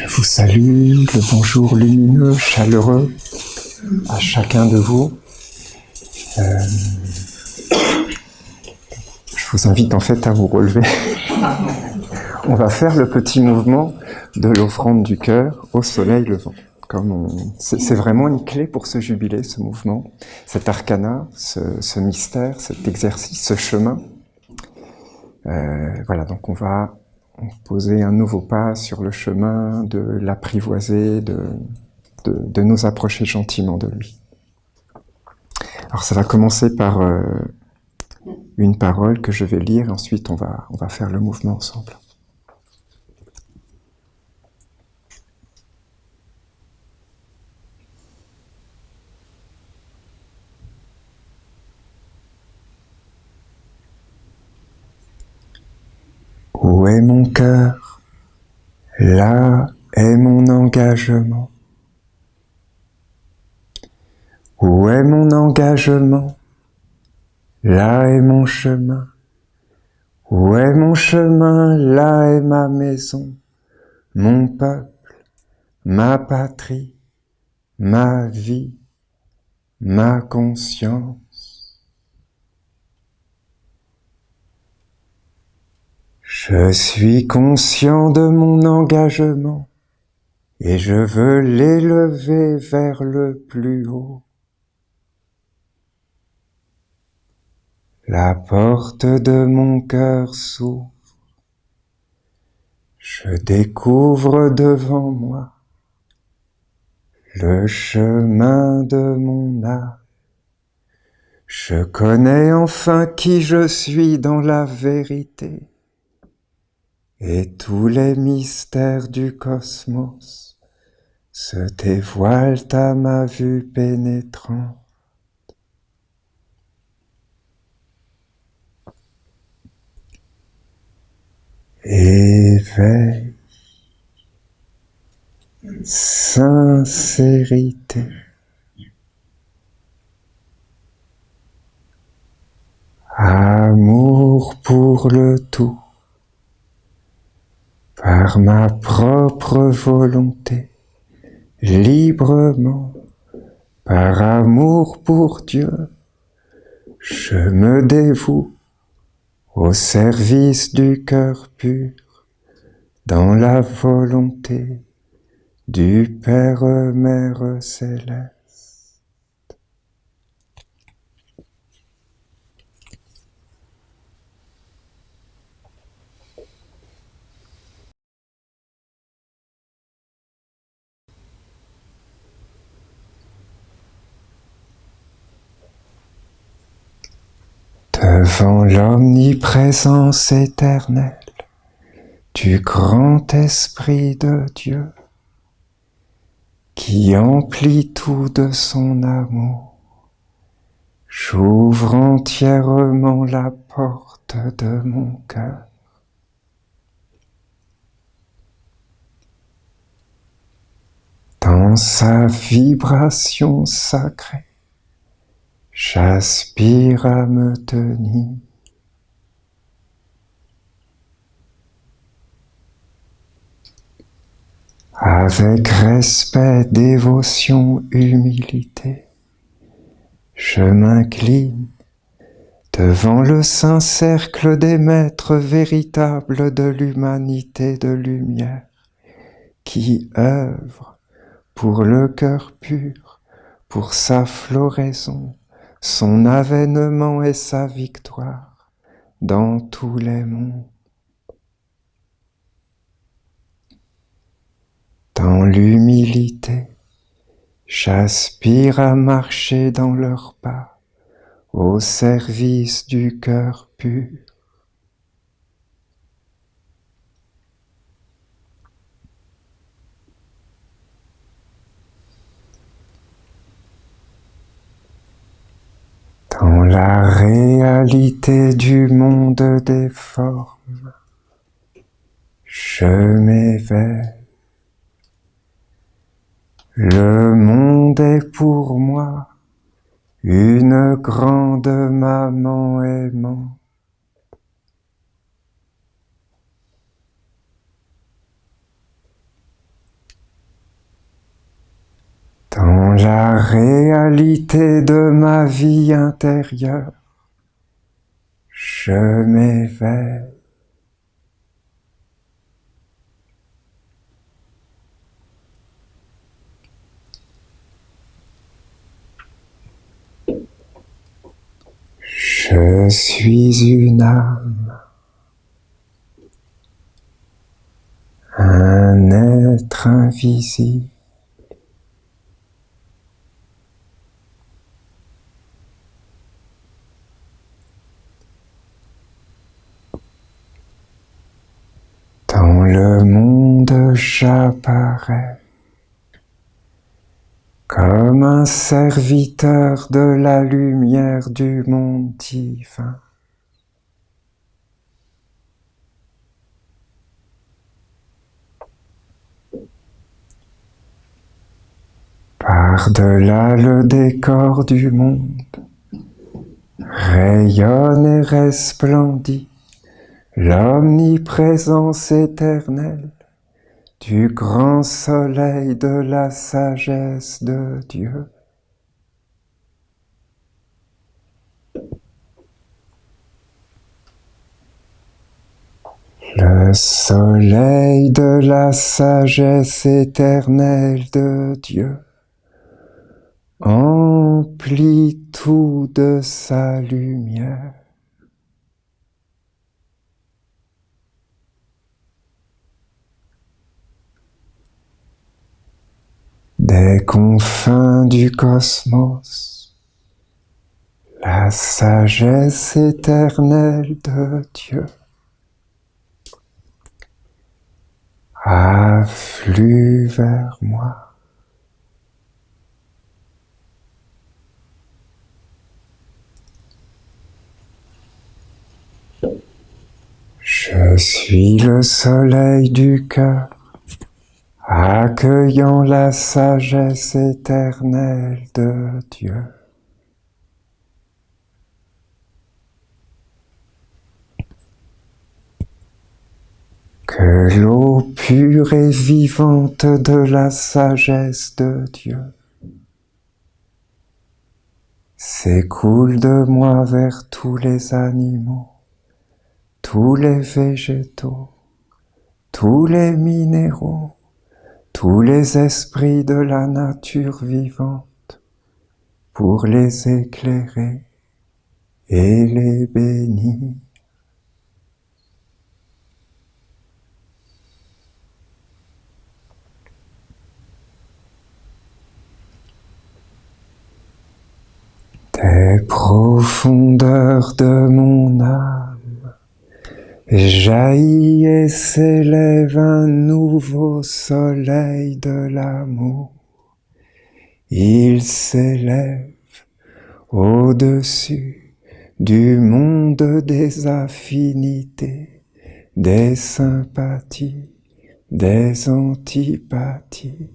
Je vous salue, le bonjour lumineux, chaleureux à chacun de vous. Je vous invite en fait à vous relever. On va faire le petit mouvement de l'offrande du cœur au soleil levant. C'est vraiment une clé pour ce jubilé, ce mouvement, cet arcana, ce mystère, cet exercice, ce chemin. Voilà, donc on va poser un nouveau pas sur le chemin de l'apprivoiser, de nous approcher gentiment de lui. Alors ça va commencer par une parole que je vais lire, et ensuite on va faire le mouvement ensemble. Où est mon cœur? Là est mon engagement. Où est mon engagement? Là est mon chemin. Où est mon chemin? Là est ma maison, mon peuple, ma patrie, ma vie, ma conscience. Je suis conscient de mon engagement et je veux l'élever vers le plus haut. La porte de mon cœur s'ouvre. Je découvre devant moi le chemin de mon âme. Je connais enfin qui je suis dans la vérité. Et tous les mystères du cosmos se dévoilent à ma vue pénétrante. Éveil, sincérité, amour pour le tout, par ma propre volonté, librement, par amour pour Dieu, je me dévoue au service du cœur pur, dans la volonté du Père Mère Céleste. Devant l'omniprésence éternelle du grand Esprit de Dieu, qui emplit tout de son amour, j'ouvre entièrement la porte de mon cœur. Dans sa vibration sacrée, j'aspire à me tenir. Avec respect, dévotion, humilité, je m'incline devant le saint cercle des maîtres véritables de l'humanité de lumière, qui œuvrent pour le cœur pur, pour sa floraison, son avènement et sa victoire dans tous les mondes. Dans l'humilité, j'aspire à marcher dans leurs pas, au service du cœur pur. Dans la réalité du monde des formes, je m'éveille. Le monde est pour moi une grande maman aimante. la réalité de ma vie intérieure, je m'éveille. Je suis une âme, un être invisible. Dans le monde, j'apparais comme un serviteur de la lumière du monde divin. Par-delà le décor du monde, rayonne et resplendit l'omniprésence éternelle du grand soleil de la sagesse de Dieu. Le soleil de la sagesse éternelle de Dieu emplit tout de sa lumière. Des confins du cosmos, la sagesse éternelle de Dieu afflue vers moi. Je suis le soleil du cœur, accueillant la sagesse éternelle de Dieu. Que l'eau pure et vivante de la sagesse de Dieu s'écoule de moi vers tous les animaux, tous les végétaux, tous les minéraux, tous les esprits de la nature vivante, pour les éclairer et les bénir. Des profondeurs de mon âme jaillit et s'élève un nouveau soleil de l'amour. Il s'élève au-dessus du monde des affinités, des sympathies, des antipathies.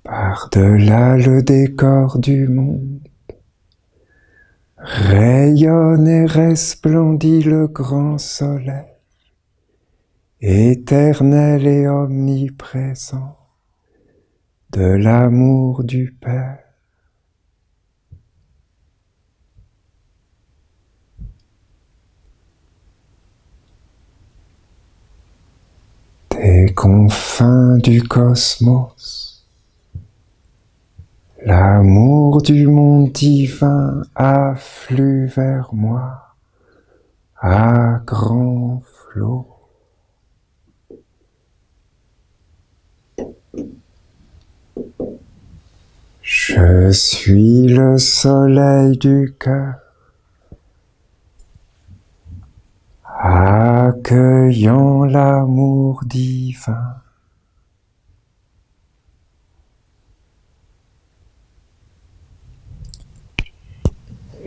Par-delà le décor du monde, rayonne et resplendit le grand soleil, éternel et omniprésent, de l'amour du Père. Des confins du cosmos, l'amour du monde divin afflue vers moi à grands flots. Je suis le soleil du cœur, accueillant l'amour divin.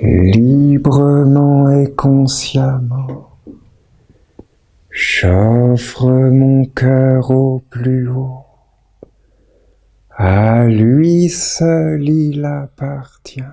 Librement et consciemment, j'offre mon cœur au plus haut. À lui seul il appartient.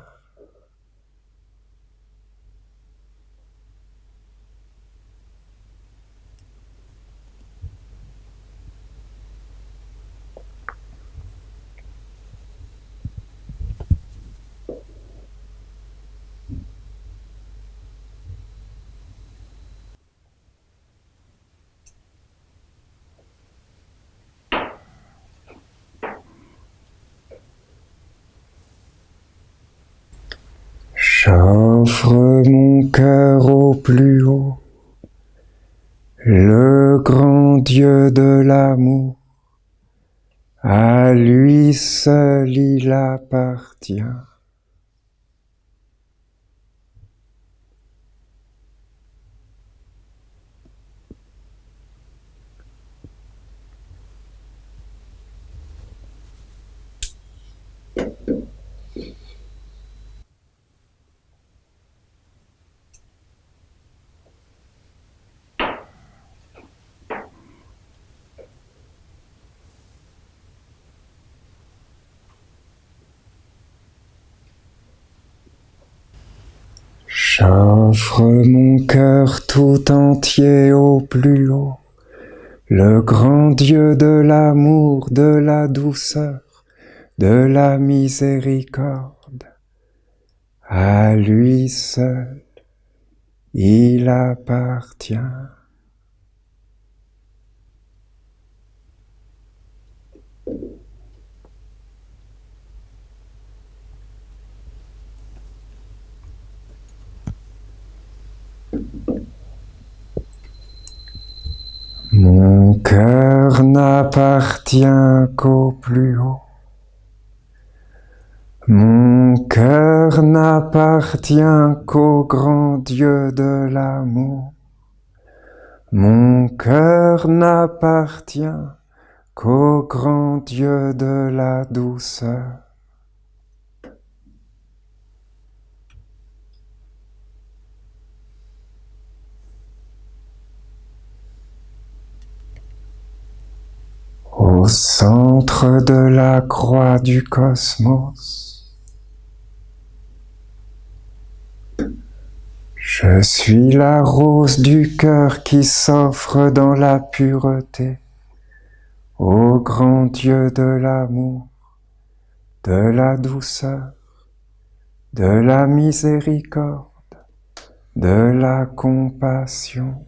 J'offre mon cœur au plus haut, le grand Dieu de l'amour, à lui seul il appartient. J'offre mon cœur tout entier au plus haut, le grand Dieu de l'amour, de la douceur, de la miséricorde. À lui seul il appartient. Mon cœur n'appartient qu'au plus haut. Mon cœur n'appartient qu'au grand Dieu de l'amour. Mon cœur n'appartient qu'au grand Dieu de la douceur. Au centre de la croix du cosmos, je suis la rose du cœur qui s'offre dans la pureté au grand Dieu de l'amour, de la douceur, de la miséricorde, de la compassion.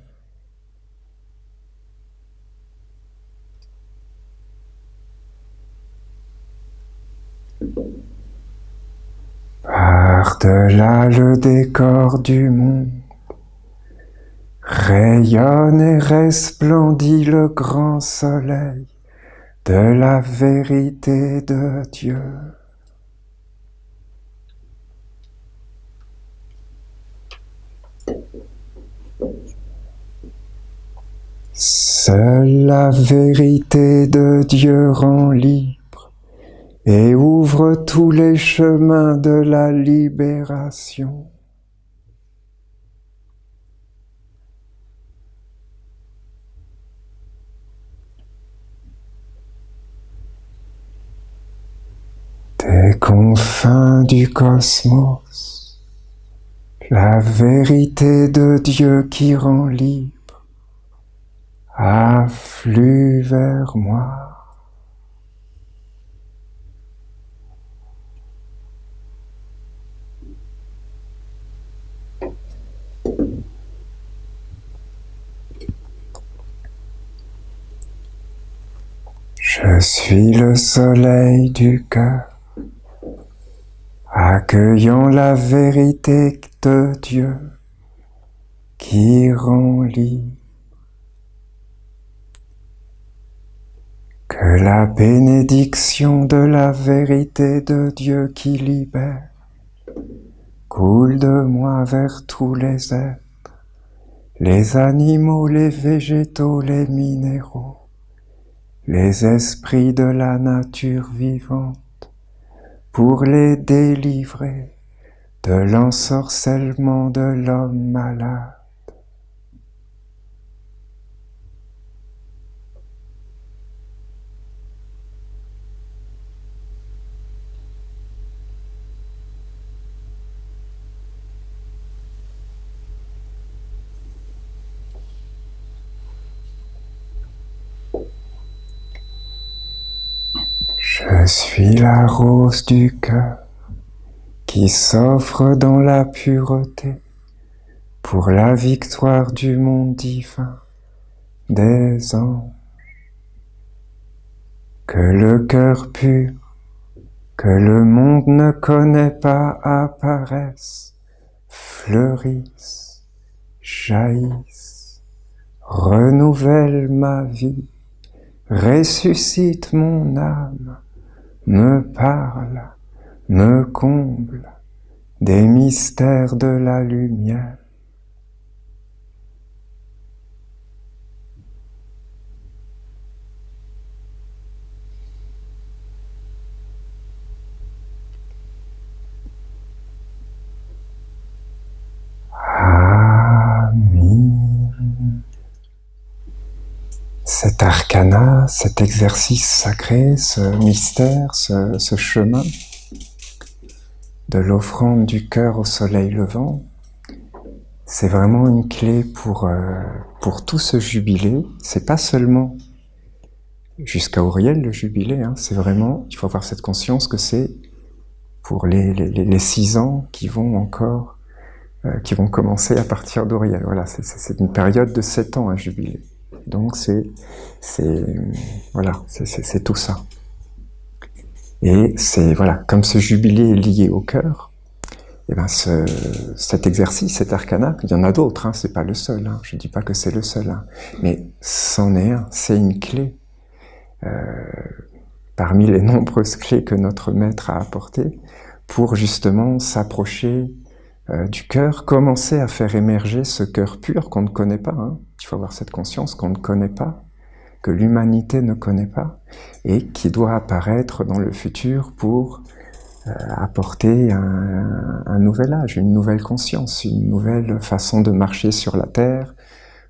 Par-delà le décor du monde, rayonne et resplendit le grand soleil de la vérité de Dieu. Seule la vérité de Dieu rend libre et ouvre tous les chemins de la libération. Des confins du cosmos, la vérité de Dieu qui rend libre afflue vers moi. Je suis le soleil du cœur, accueillant la vérité de Dieu qui rend libre. Que la bénédiction de la vérité de Dieu qui libère coule de moi vers tous les êtres, les animaux, les végétaux, les minéraux, les esprits de la nature vivante, pour les délivrer de l'ensorcellement de l'homme malade. Je suis la rose du cœur qui s'offre dans la pureté pour la victoire du monde divin des anges. Que le cœur pur, que le monde ne connaît pas apparaisse fleurissent, jaillissent, renouvellent ma vie, ressuscite mon âme, me parle, me comble des mystères de la lumière. Cet arcana, cet exercice sacré, ce mystère, ce chemin de l'offrande du cœur au soleil levant, c'est vraiment une clé pour tout ce jubilé. C'est pas seulement jusqu'à Auriel le jubilé, hein, c'est vraiment, il faut avoir cette conscience que c'est pour les 6 ans qui vont encore, qui vont commencer à partir d'Auriel. Voilà, c'est une période de 7 ans à jubilé. Donc c'est tout ça. Et c'est, voilà, comme ce jubilé est lié au cœur, et ben cet exercice, cet arcana, il y en a d'autres, hein, c'est pas le seul, hein, je dis pas que c'est le seul, hein, mais c'en est un, c'est une clé. Parmi les nombreuses clés que notre maître a apportées pour justement s'approcher du cœur, commencer à faire émerger ce cœur pur qu'on ne connaît pas. Hein. Il faut avoir cette conscience qu'on ne connaît pas, que l'humanité ne connaît pas, et qui doit apparaître dans le futur pour apporter un nouvel âge, une nouvelle conscience, une nouvelle façon de marcher sur la terre,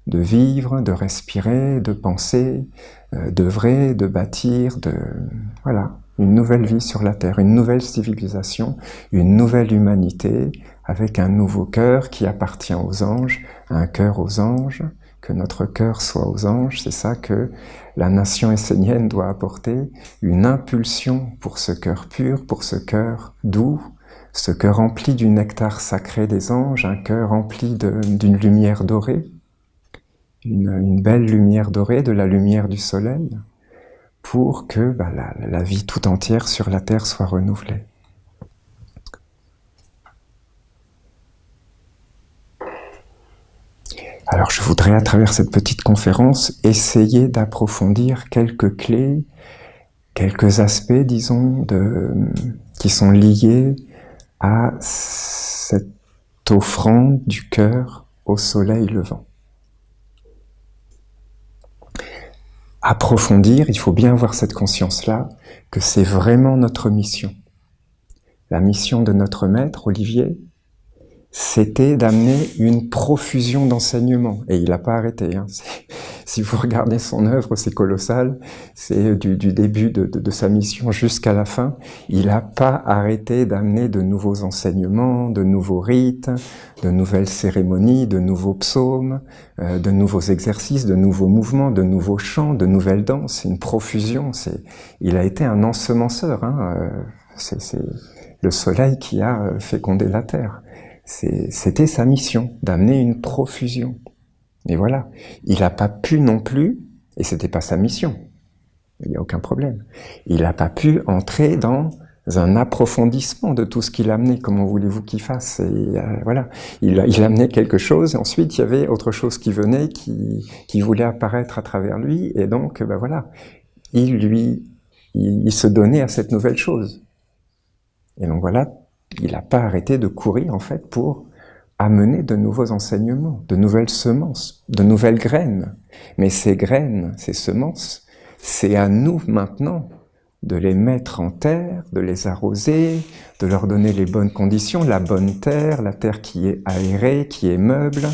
de vivre, de respirer, de penser, d'œuvrer, de bâtir, voilà, une nouvelle vie sur la terre, une nouvelle civilisation, une nouvelle humanité, avec un nouveau cœur qui appartient aux anges, un cœur aux anges, que notre cœur soit aux anges, c'est ça que la nation essénienne doit apporter, une impulsion pour ce cœur pur, pour ce cœur doux, ce cœur rempli du nectar sacré des anges, un cœur rempli d'une lumière dorée, une belle lumière dorée, de la lumière du soleil, pour que la vie tout entière sur la terre soit renouvelée. Alors je voudrais, à travers cette petite conférence, essayer d'approfondir quelques clés, quelques aspects, disons, qui sont liés à cette offrande du cœur au soleil levant. Approfondir, il faut bien avoir cette conscience-là, que c'est vraiment notre mission. La mission de notre maître, Olivier, c'était d'amener une profusion d'enseignements. Et il n'a pas arrêté. Hein. Si vous regardez son œuvre, c'est colossal. C'est du début de sa mission jusqu'à la fin. Il n'a pas arrêté d'amener de nouveaux enseignements, de nouveaux rites, de nouvelles cérémonies, de nouveaux psaumes, de nouveaux exercices, de nouveaux mouvements, de nouveaux chants, de nouvelles danses. C'est une profusion. Il a été un ensemenceur. Hein. C'est le soleil qui a fécondé la terre. C'était sa mission, d'amener une profusion. Et voilà, il n'a pas pu non plus, et c'était pas sa mission, il n'y a aucun problème, il n'a pas pu entrer dans un approfondissement de tout ce qu'il a amené. Comment voulez-vous qu'il fasse? Et voilà, il amenait quelque chose, et ensuite il y avait autre chose qui venait, qui voulait apparaître à travers lui, et donc voilà, il se donnait à cette nouvelle chose. Et donc voilà, il n'a pas arrêté de courir, en fait, pour amener de nouveaux enseignements, de nouvelles semences, de nouvelles graines. Mais ces graines, ces semences, c'est à nous maintenant de les mettre en terre, de les arroser, de leur donner les bonnes conditions, la bonne terre, la terre qui est aérée, qui est meuble,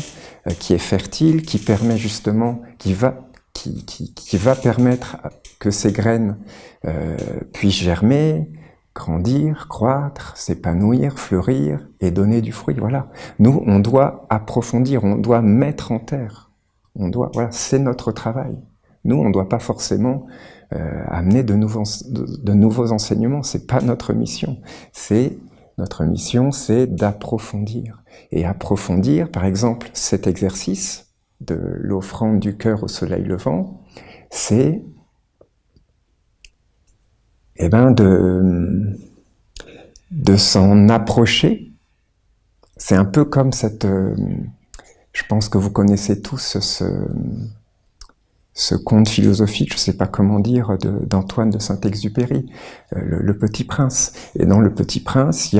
qui est fertile, qui permet justement, qui va permettre que ces graines puissent germer, grandir, croître, s'épanouir, fleurir et donner du fruit. Voilà. Nous, on doit approfondir, on doit mettre en terre. Voilà, c'est notre travail. Nous, on ne doit pas forcément amener de nouveaux enseignements. C'est pas notre mission. Notre mission, c'est d'approfondir. Et approfondir, par exemple, cet exercice de l'offrande du cœur au soleil levant, c'est de s'en approcher c'est un peu comme cette... je pense que vous connaissez tous ce conte philosophique, je ne sais pas comment dire, d'Antoine de Saint-Exupéry, le Petit Prince. Et dans le Petit Prince, il y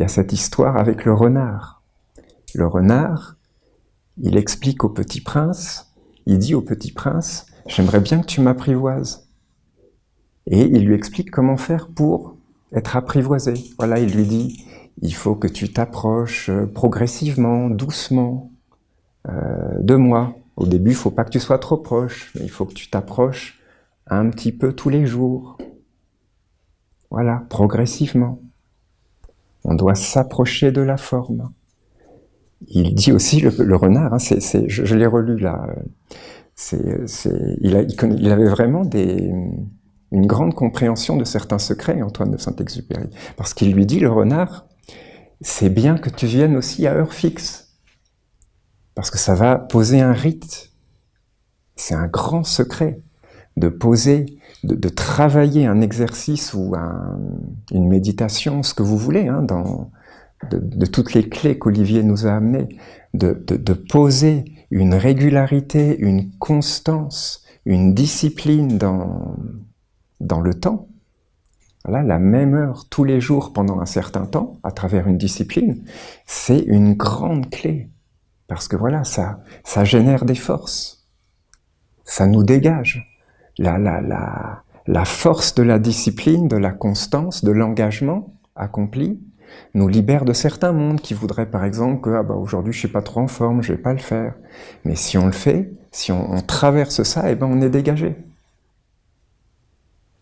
a cette histoire avec le renard. Le renard, il explique au Petit Prince, il dit au Petit Prince, « J'aimerais bien que tu m'apprivoises. » Et il lui explique comment faire pour être apprivoisé. Voilà, il lui dit, il faut que tu t'approches progressivement, doucement de moi. Au début, il ne faut pas que tu sois trop proche, mais il faut que tu t'approches un petit peu tous les jours. Voilà, progressivement. On doit s'approcher de la forme. Il dit aussi, le renard, hein, je l'ai relu là, il avait vraiment une grande compréhension de certains secrets, Antoine de Saint-Exupéry. Parce qu'il lui dit, le renard, c'est bien que tu viennes aussi à heure fixe. Parce que ça va poser un rite. C'est un grand secret de poser, de travailler un exercice ou une méditation, ce que vous voulez, hein, de toutes les clés qu'Olivier nous a amenées, de poser une régularité, une constance, une discipline dans le temps. Voilà, la même heure tous les jours pendant un certain temps, à travers une discipline, c'est une grande clé. Parce que voilà, ça génère des forces. Ça nous dégage. La force de la discipline, de la constance, de l'engagement accompli, nous libère de certains mondes qui voudraient par exemple que aujourd'hui je suis pas trop en forme, je vais pas le faire. Mais si on le fait, si on traverse ça, on est dégagé.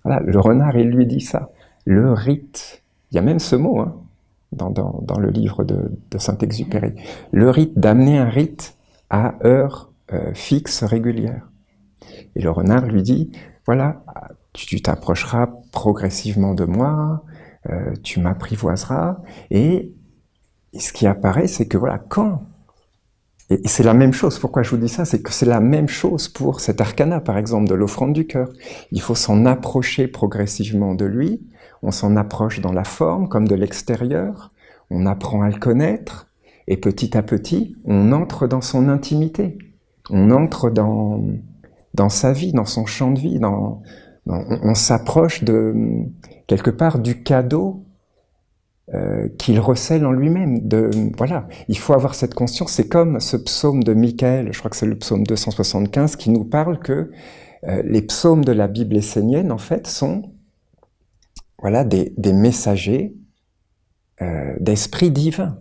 Voilà, le renard, il lui dit ça. Le rite, il y a même ce mot, hein, dans le livre de Saint-Exupéry. Le rite, d'amener un rite à heure fixe, régulière. Et le renard lui dit, voilà, tu t'approcheras progressivement de moi, tu m'apprivoiseras, et ce qui apparaît, c'est que voilà, et c'est la même chose, pourquoi je vous dis ça, c'est que c'est la même chose pour cet arcana, par exemple, de l'offrande du cœur. Il faut s'en approcher progressivement de lui, on s'en approche dans la forme, comme de l'extérieur, on apprend à le connaître, et petit à petit, on entre dans son intimité, on entre dans sa vie, dans son champ de vie, on s'approche quelque part du cadeau qu'il recèle en lui-même. Voilà, il faut avoir cette conscience. C'est comme ce psaume de Michaël, je crois que c'est le psaume 275, qui nous parle que les psaumes de la Bible essénienne, en fait, sont voilà, des messagers d'esprit divin,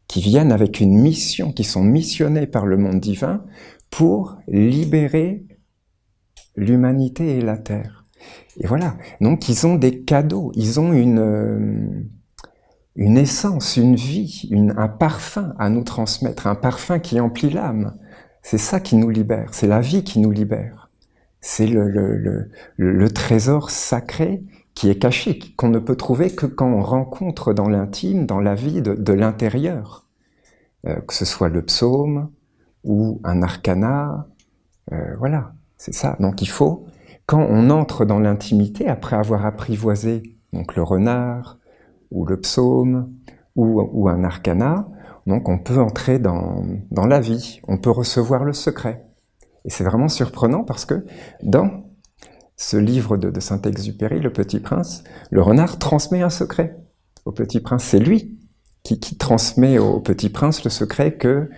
qui viennent avec une mission, qui sont missionnés par le monde divin pour libérer l'humanité et la terre. Et voilà, donc ils ont des cadeaux, ils ont une essence, une vie, un parfum à nous transmettre, un parfum qui emplit l'âme. C'est ça qui nous libère, c'est la vie qui nous libère. C'est le trésor sacré qui est caché, qu'on ne peut trouver que quand on rencontre dans l'intime, dans la vie de l'intérieur. Que ce soit le psaume ou un arcana, voilà, c'est ça. Donc il faut, quand on entre dans l'intimité, après avoir apprivoisé donc le renard, ou le psaume, ou un arcana, donc on peut entrer dans la vie, on peut recevoir le secret. Et c'est vraiment surprenant parce que dans ce livre de Saint-Exupéry, Le Petit Prince, le renard transmet un secret au Petit Prince. C'est lui qui transmet au Petit Prince le secret que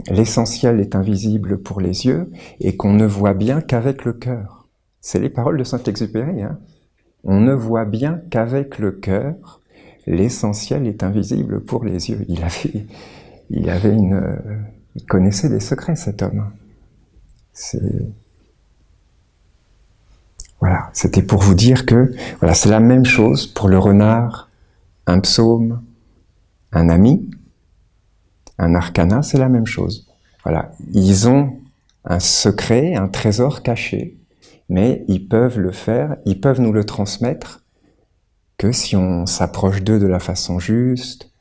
l'essentiel est invisible pour les yeux et qu'on ne voit bien qu'avec le cœur. C'est les paroles de Saint-Exupéry, hein. On ne voit bien qu'avec le cœur, l'essentiel est invisible pour les yeux. Il connaissait des secrets, cet homme. Voilà, c'était pour vous dire que voilà, c'est la même chose pour le renard, un psaume, un ami, un arcana, c'est la même chose. Voilà, ils ont un secret, un trésor caché, mais ils peuvent le faire, ils peuvent nous le transmettre que si on s'approche d'eux de la façon juste,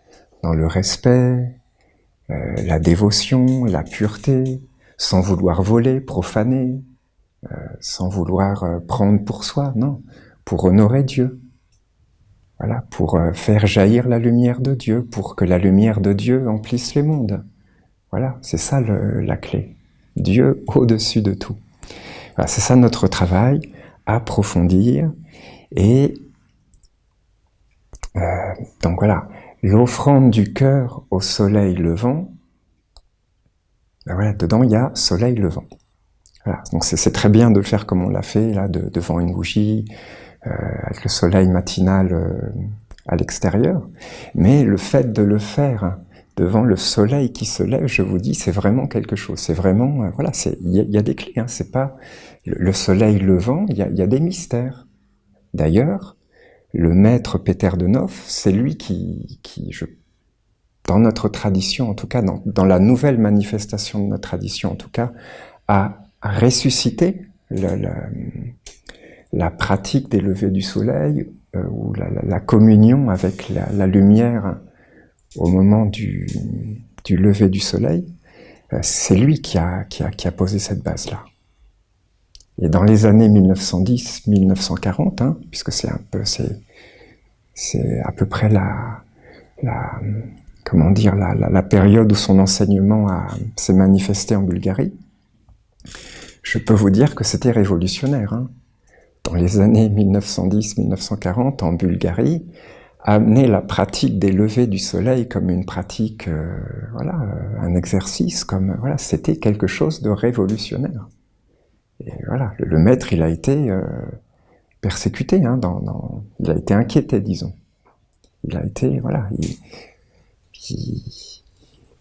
dans le respect, la dévotion, la pureté, sans vouloir voler, profaner, sans vouloir prendre pour soi, non, pour honorer Dieu. voilà, pour faire jaillir la lumière de Dieu, pour que la lumière de Dieu emplisse les mondes. Voilà, c'est ça la clé. Dieu au-dessus de tout. Voilà, c'est ça notre travail, approfondir. Et donc voilà, l'offrande du cœur au soleil levant, ben voilà, dedans il y a soleil levant. Voilà, donc c'est très bien de le faire comme on l'a fait, là, devant une bougie, avec le soleil matinal à l'extérieur. Mais le fait de le faire devant le soleil qui se lève, je vous dis, c'est vraiment quelque chose. C'est vraiment, voilà, il y a des clés. Hein, c'est pas le soleil levant. Il y a des mystères. D'ailleurs, le maître Peter de Nof, c'est lui qui dans notre tradition, en tout cas, dans la nouvelle manifestation de notre tradition, en tout cas, a ressuscité la pratique des levées du soleil, ou la communion avec la lumière au moment du lever du soleil. C'est lui qui a posé cette base-là. Et dans les années 1910-1940, hein, puisque c'est à peu près la période où son enseignement s'est manifesté en Bulgarie, je peux vous dire que c'était révolutionnaire. Hein. Dans les années 1910-1940, en Bulgarie, amener la pratique des levées du soleil comme une pratique, un exercice, c'était quelque chose de révolutionnaire. Et voilà, le maître, il a été persécuté, hein, il a été inquiété, disons. Il a été,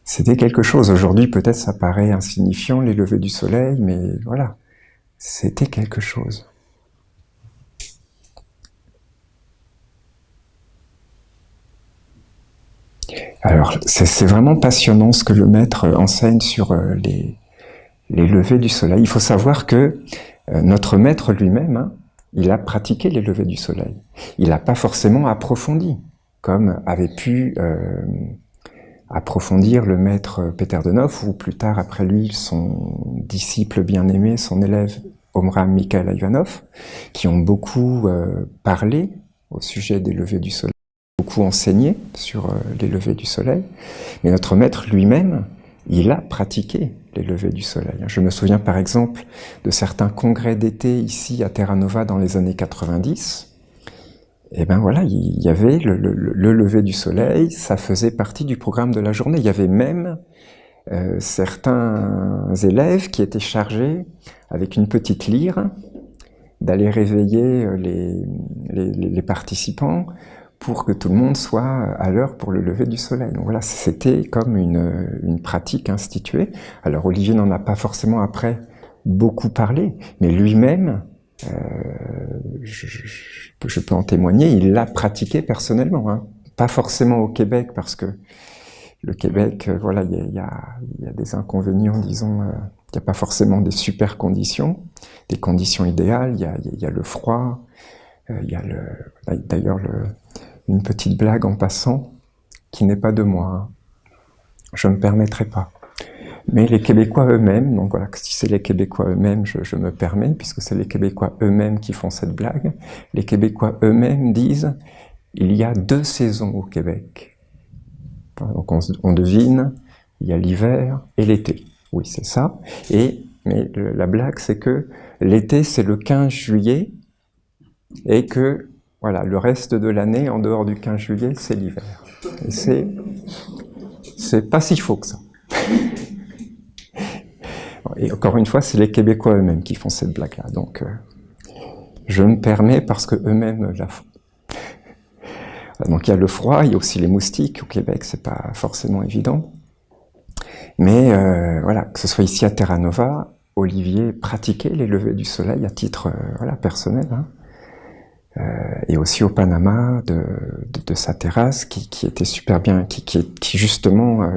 c'était quelque chose. Aujourd'hui, peut-être ça paraît insignifiant, les levées du soleil, mais voilà, c'était quelque chose. Alors, c'est vraiment passionnant ce que le maître enseigne sur les levées du soleil. Il faut savoir que notre maître lui-même, hein, il a pratiqué les levées du soleil. Il n'a pas forcément approfondi, comme avait pu approfondir le maître Peter de Nof, ou plus tard, après lui, son disciple bien-aimé, son élève Omraam Mikhaël Ivanov, qui ont beaucoup parlé au sujet des levées du soleil, beaucoup enseigné sur les levées du soleil. Mais notre maître lui-même, il a pratiqué les levées du soleil. Je me souviens par exemple de certains congrès d'été ici à Terra Nova dans les années 90. Et ben voilà, il y avait le lever du soleil, ça faisait partie du programme de la journée. Il y avait même certains élèves qui étaient chargés, avec une petite lyre, d'aller réveiller les participants pour que tout le monde soit à l'heure pour le lever du soleil. Donc voilà, c'était comme une pratique instituée. Alors Olivier n'en a pas forcément après beaucoup parlé, mais lui-même, je peux en témoigner, il l'a pratiqué personnellement. Hein. Pas forcément au Québec, parce que le Québec, il y a des inconvénients, disons, il n'y a pas forcément des super conditions, des conditions idéales, il y a le froid, il y a d'ailleurs une petite blague en passant, qui n'est pas de moi. Hein. Je ne me permettrai pas. Mais les Québécois eux-mêmes, donc voilà, si c'est les Québécois eux-mêmes, je me permets, puisque c'est les Québécois eux-mêmes qui font cette blague, les Québécois eux-mêmes disent « il y a 2 saisons au Québec ». Donc on devine, il y a l'hiver et l'été. Oui, c'est ça. Mais la blague, c'est que l'été, c'est le 15 juillet, et que voilà, le reste de l'année, en dehors du 15 juillet, c'est l'hiver. Et c'est pas si faux que ça. Et encore une fois, c'est les Québécois eux-mêmes qui font cette blague-là. Donc, je me permets parce que eux-mêmes la font. Donc, il y a le froid, il y a aussi les moustiques. Au Québec, c'est pas forcément évident. Mais voilà, que ce soit ici à Terra Nova, Olivier pratiquait les levées du soleil à titre personnel. Hein. Et aussi au Panama, de sa terrasse, qui était super bien, qui justement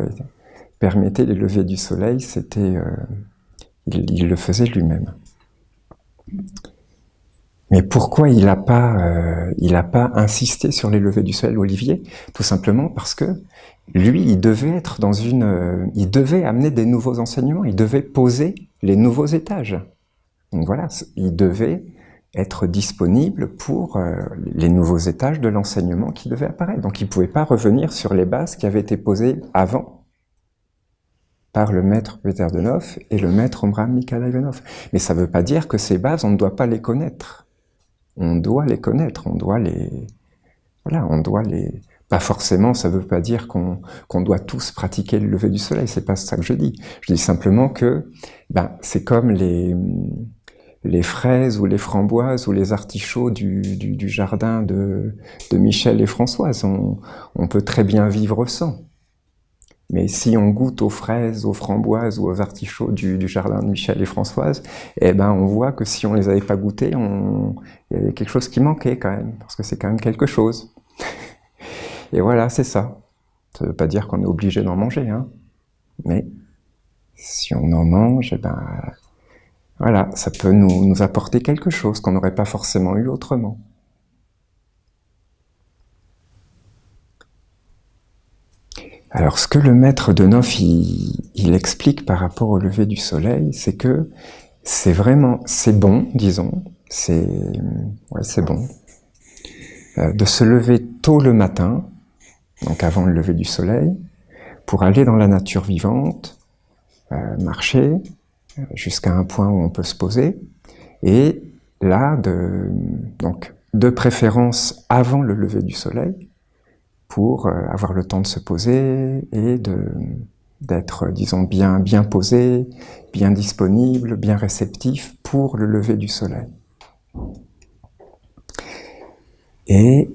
permettait les levées du soleil. C'était il le faisait lui-même. Mais pourquoi il n'a pas insisté sur les levées du soleil, Olivier? Tout simplement parce que lui, il devait être il devait amener des nouveaux enseignements, il devait poser les nouveaux étages. Donc voilà, il devait être disponible pour les nouveaux étages de l'enseignement qui devaient apparaître. Donc il ne pouvait pas revenir sur les bases qui avaient été posées avant par le maître Peter de Nof et le maître Omraam Mikhaël Ivanov. Mais ça ne veut pas dire que ces bases, on ne doit pas les connaître. On doit les connaître, on doit les... Voilà, on doit les... Pas forcément, ça ne veut pas dire qu'on doit tous pratiquer le lever du soleil, c'est pas ça que je dis. Je dis simplement que c'est comme les fraises ou les framboises ou les artichauts du jardin de Michel et Françoise. On peut très bien vivre sans. Mais si on goûte aux fraises, aux framboises ou aux artichauts du jardin de Michel et Françoise, on voit que si on les avait pas goûtés, il y avait quelque chose qui manquait quand même, parce que c'est quand même quelque chose. Et voilà, c'est ça. Ça ne veut pas dire qu'on est obligé d'en manger, hein. Mais si on en mange, voilà, ça peut nous apporter quelque chose qu'on n'aurait pas forcément eu autrement. Alors, ce que le maître de Nof, il explique par rapport au lever du soleil, c'est que c'est bon, disons, c'est bon, de se lever tôt le matin, donc avant le lever du soleil, pour aller dans la nature vivante, marcher jusqu'à un point où on peut se poser, et là, de préférence avant le lever du soleil, pour avoir le temps de se poser et d'être, disons, bien posé, bien disponible, bien réceptif pour le lever du soleil. Et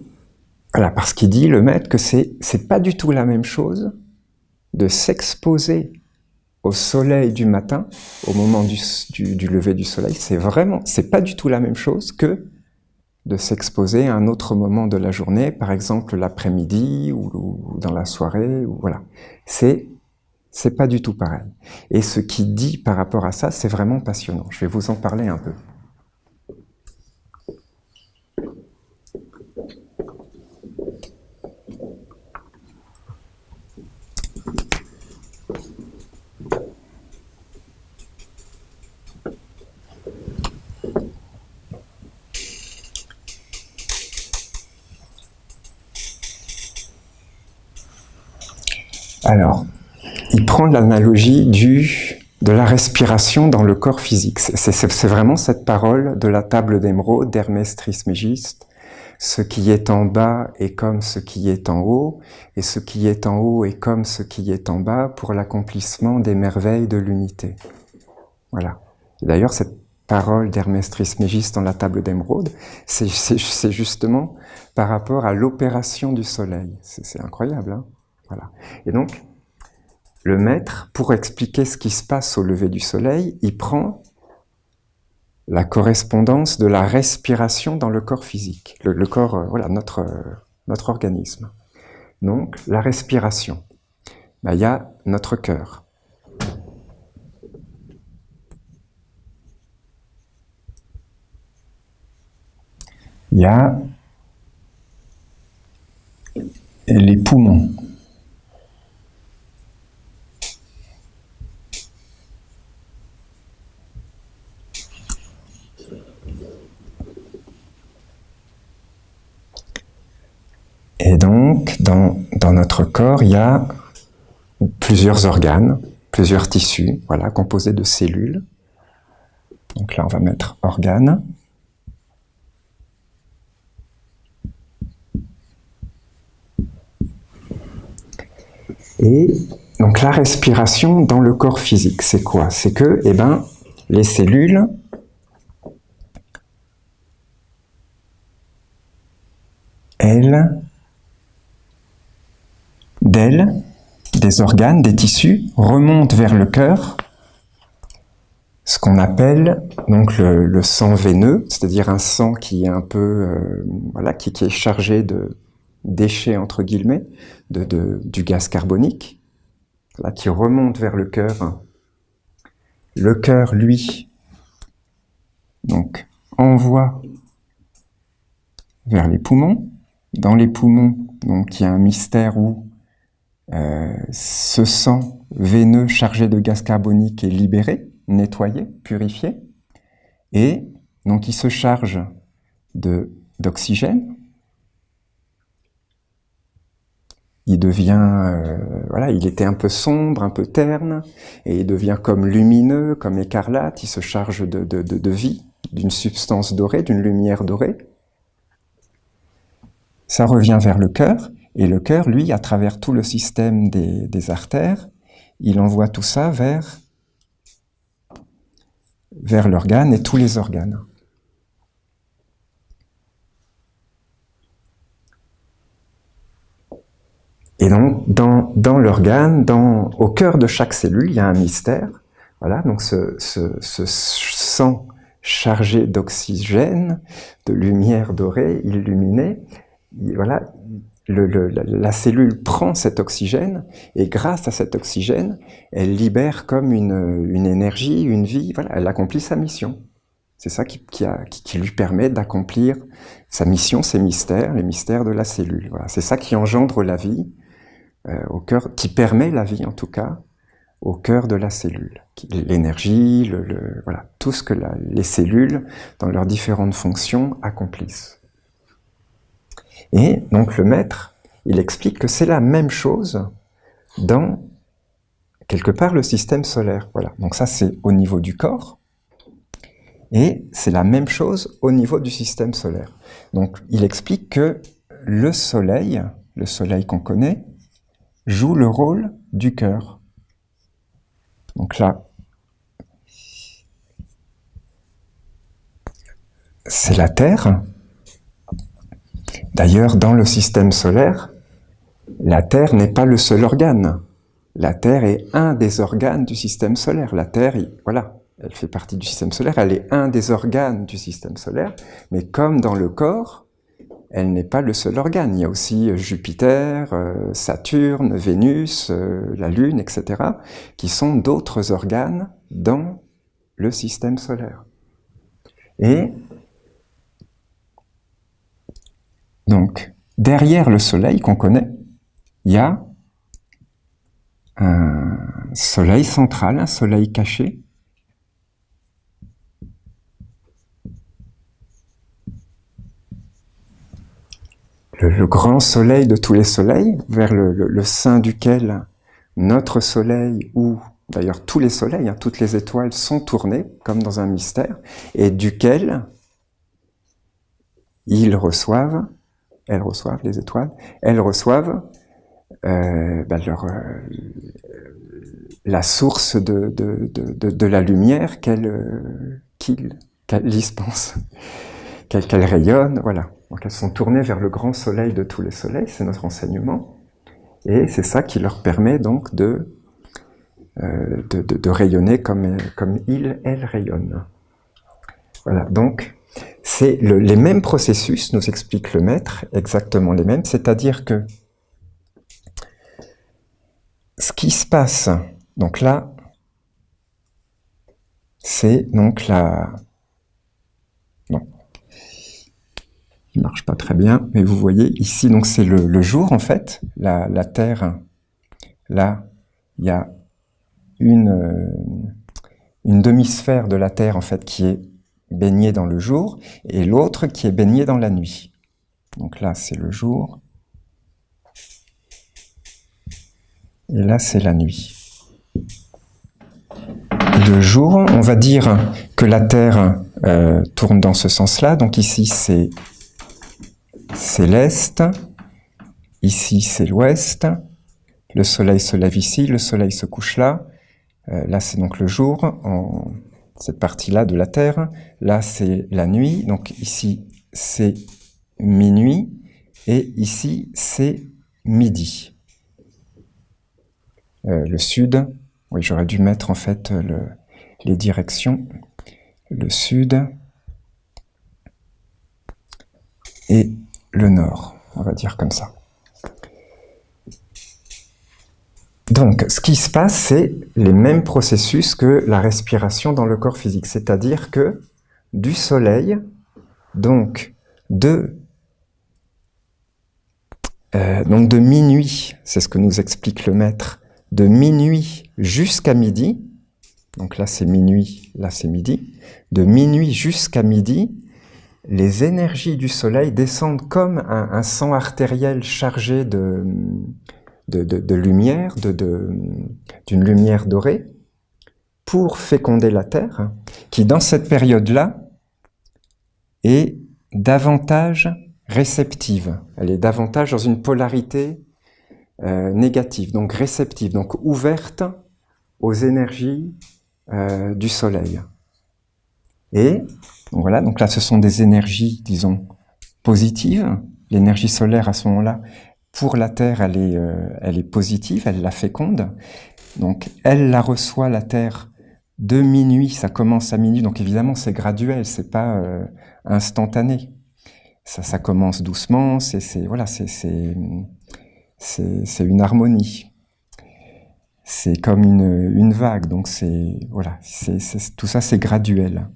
voilà, parce qu'il dit, le maître, que c'est pas du tout la même chose de s'exposer au soleil du matin, au moment du lever du soleil, c'est pas du tout la même chose que de s'exposer à un autre moment de la journée, par exemple l'après-midi ou dans la soirée, ou voilà. C'est pas du tout pareil. Et ce qu'il dit par rapport à ça, c'est vraiment passionnant. Je vais vous en parler un peu. Alors, il prend l'analogie de la respiration dans le corps physique. C'est vraiment cette parole de la table d'émeraude d'Hermès Trismégiste. Ce qui est en bas est comme ce qui est en haut, et ce qui est en haut est comme ce qui est en bas pour l'accomplissement des merveilles de l'unité. Voilà. D'ailleurs, cette parole d'Hermès Trismégiste dans la table d'émeraude, c'est justement par rapport à l'opération du soleil. C'est incroyable, hein? Voilà. Et donc, le maître, pour expliquer ce qui se passe au lever du soleil, il prend la correspondance de la respiration dans le corps physique, le corps, voilà, notre organisme. Donc, la respiration. Il y a notre cœur. Il y a les poumons. Et donc, dans notre corps, il y a plusieurs organes, plusieurs tissus, voilà, composés de cellules. Donc là, on va mettre organes. Et donc la respiration dans le corps physique, c'est quoi? C'est que, les cellules des organes, des tissus, remontent vers le cœur, ce qu'on appelle donc le sang veineux, c'est-à-dire un sang qui est un peu, qui est chargé de déchets, entre guillemets, du gaz carbonique, voilà, qui remonte vers le cœur. Le cœur, lui, donc, envoie vers les poumons. Dans les poumons, donc, il y a un mystère où ce sang veineux chargé de gaz carbonique est libéré, nettoyé, purifié, et Donc il se charge d'oxygène. Il devient, voilà, il était un peu sombre, un peu terne, et il devient comme lumineux, comme écarlate. Il se charge de vie, d'une substance dorée, d'une lumière dorée. Ça revient vers le cœur, et le cœur, lui, à travers tout le système des artères, il envoie tout ça vers l'organe et tous les organes. Et donc, dans l'organe, au cœur de chaque cellule, il y a un mystère. Voilà, donc ce sang chargé d'oxygène, de lumière dorée, illuminée, voilà, la cellule prend cet oxygène, et grâce à cet oxygène, elle libère comme une énergie, une vie, voilà, elle accomplit sa mission. C'est ça qui lui permet d'accomplir sa mission, ses mystères, les mystères de la cellule. Voilà, c'est ça qui engendre la vie, au cœur, qui permet la vie en tout cas, au cœur de la cellule. L'énergie, voilà, tout ce que les cellules, dans leurs différentes fonctions, accomplissent. Et donc le maître, il explique que c'est la même chose dans, quelque part, le système solaire. Voilà. Donc ça, c'est au niveau du corps, et c'est la même chose au niveau du système solaire. Donc il explique que le soleil qu'on connaît, joue le rôle du cœur. Donc là, c'est la Terre. D'ailleurs, dans le système solaire, la Terre n'est pas le seul organe. La Terre est un des organes du système solaire. La Terre, voilà, elle fait partie du système solaire, elle est un des organes du système solaire, mais comme dans le corps, elle n'est pas le seul organe. Il y a aussi Jupiter, Saturne, Vénus, la Lune, etc., qui sont d'autres organes dans le système solaire. Et donc, derrière le Soleil qu'on connaît, il y a un Soleil central, un Soleil caché, le grand soleil de tous les soleils, vers le sein duquel notre soleil, ou d'ailleurs tous les soleils, hein, toutes les étoiles sont tournées, comme dans un mystère, et duquel elles reçoivent, les étoiles, elles reçoivent la source de la lumière qu'elles dispensent, qu'elles rayonnent, voilà. Donc elles sont tournées vers le grand soleil de tous les soleils, c'est notre enseignement, et c'est ça qui leur permet donc de rayonner comme elles rayonnent. Voilà, donc c'est les mêmes processus, nous explique le maître, exactement les mêmes, c'est-à-dire que ce qui se passe, donc là, c'est donc non, il marche pas très bien, mais vous voyez ici, donc c'est le jour en fait, la Terre, là, il y a une demi-sphère de la Terre en fait qui est baignée dans le jour, et l'autre qui est baignée dans la nuit. Donc là, c'est le jour, et là, c'est la nuit. Le jour, on va dire que la Terre tourne dans ce sens-là, donc ici, c'est l'Est, ici, c'est l'Ouest, le Soleil se lève ici, le Soleil se couche là, là, c'est donc le jour, cette partie-là de la Terre, là, c'est la nuit, donc ici, c'est minuit, et ici, c'est midi. Le sud, oui, j'aurais dû mettre en fait les directions, le sud et le nord, on va dire comme ça. Donc, ce qui se passe, c'est les mêmes processus que la respiration dans le corps physique, c'est-à-dire que du soleil, donc de minuit, c'est ce que nous explique le maître, de minuit jusqu'à midi, donc là c'est minuit, là c'est midi, de minuit jusqu'à midi, les énergies du soleil descendent comme un sang artériel chargé de lumière, d'une lumière dorée, pour féconder la Terre, qui dans cette période-là est davantage réceptive. Elle est davantage dans une polarité négative, donc réceptive, donc ouverte aux énergies du soleil. Et voilà, donc là ce sont des énergies, disons, positives. L'énergie solaire à ce moment-là, pour la Terre, elle est positive, elle la féconde. Donc elle la reçoit, la Terre, de minuit, ça commence à minuit, donc évidemment c'est graduel, c'est pas instantané. Ça commence doucement, c'est une harmonie. C'est comme une vague, donc tout ça c'est graduel.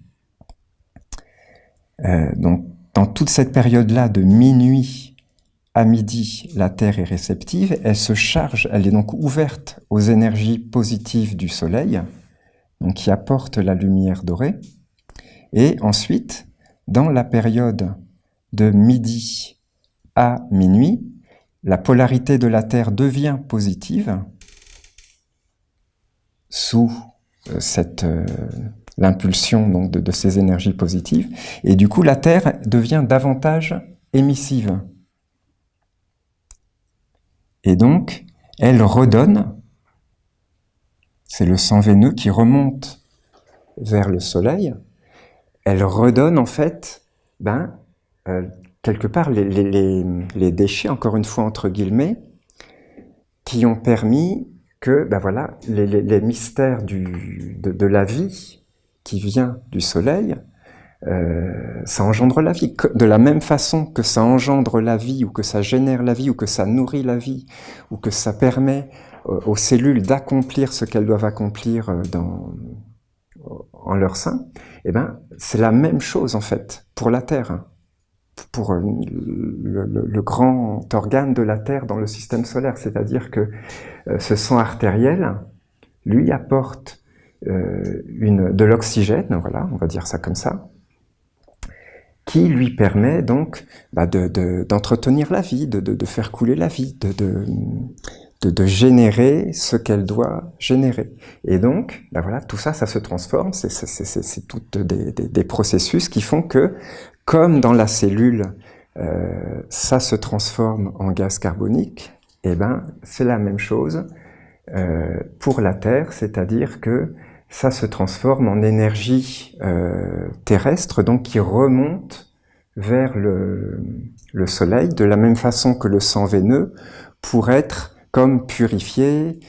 Donc dans toute cette période-là de minuit à midi, la Terre est réceptive, elle se charge, elle est donc ouverte aux énergies positives du Soleil, donc qui apportent la lumière dorée. Et ensuite, dans la période de midi à minuit, la polarité de la Terre devient positive sous l'impulsion donc de ces énergies positives, et du coup la Terre devient davantage émissive. Et donc, elle redonne, c'est le sang veineux qui remonte vers le Soleil, elle redonne en fait, quelque part, les déchets, encore une fois entre guillemets, qui ont permis que, les mystères de la vie qui vient du Soleil, ça engendre la vie. De la même façon que ça engendre la vie, ou que ça génère la vie, ou que ça nourrit la vie, ou que ça permet aux cellules d'accomplir ce qu'elles doivent accomplir en leur sein, c'est la même chose en fait pour la Terre, pour le grand organe de la Terre dans le système solaire. C'est-à-dire que ce sang artériel lui apporte de l'oxygène, voilà, on va dire ça comme ça, qui lui permet donc d'entretenir la vie, de faire couler la vie, de générer ce qu'elle doit générer. Et donc, tout ça, ça se transforme, c'est tous des processus qui font que, comme dans la cellule, ça se transforme en gaz carbonique, c'est la même chose pour la Terre, c'est-à-dire que ça se transforme en énergie terrestre, donc qui remonte vers le Soleil, de la même façon que le sang veineux, pour être comme purifié,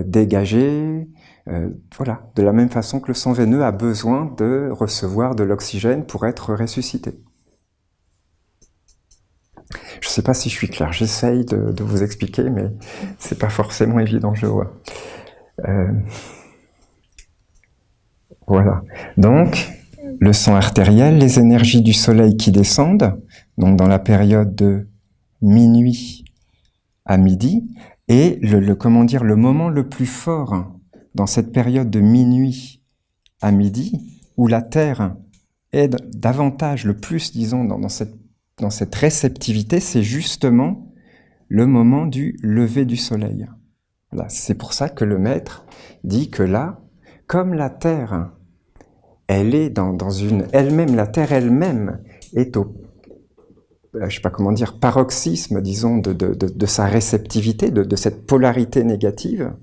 dégagé, de la même façon que le sang veineux a besoin de recevoir de l'oxygène pour être ressuscité. Je ne sais pas si je suis clair, j'essaye de vous expliquer, mais c'est pas forcément évident, je vois. Voilà. Donc, le sang artériel, les énergies du soleil qui descendent, donc dans la période de minuit à midi, et le moment le plus fort dans cette période de minuit à midi, où la Terre est davantage, le plus, disons, dans cette réceptivité, c'est justement le moment du lever du soleil. Voilà. C'est pour ça que le maître dit que là, comme la Terre, elle est elle-même, la Terre elle-même est au, je sais pas comment dire, paroxysme, disons, de sa réceptivité, de cette polarité négative,